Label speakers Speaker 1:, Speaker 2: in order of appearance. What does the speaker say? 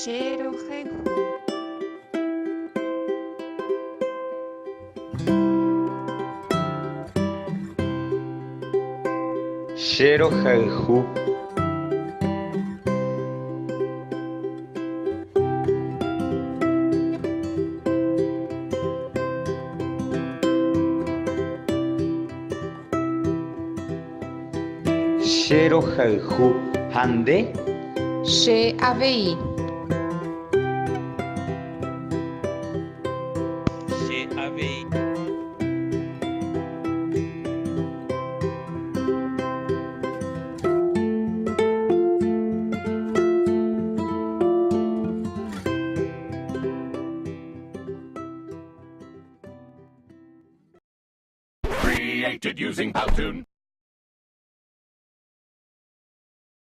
Speaker 1: Sherohehu.
Speaker 2: Sherohayhu. Sherohayhu hande.
Speaker 1: She avei.
Speaker 3: She avei.
Speaker 4: Created using Powtoon.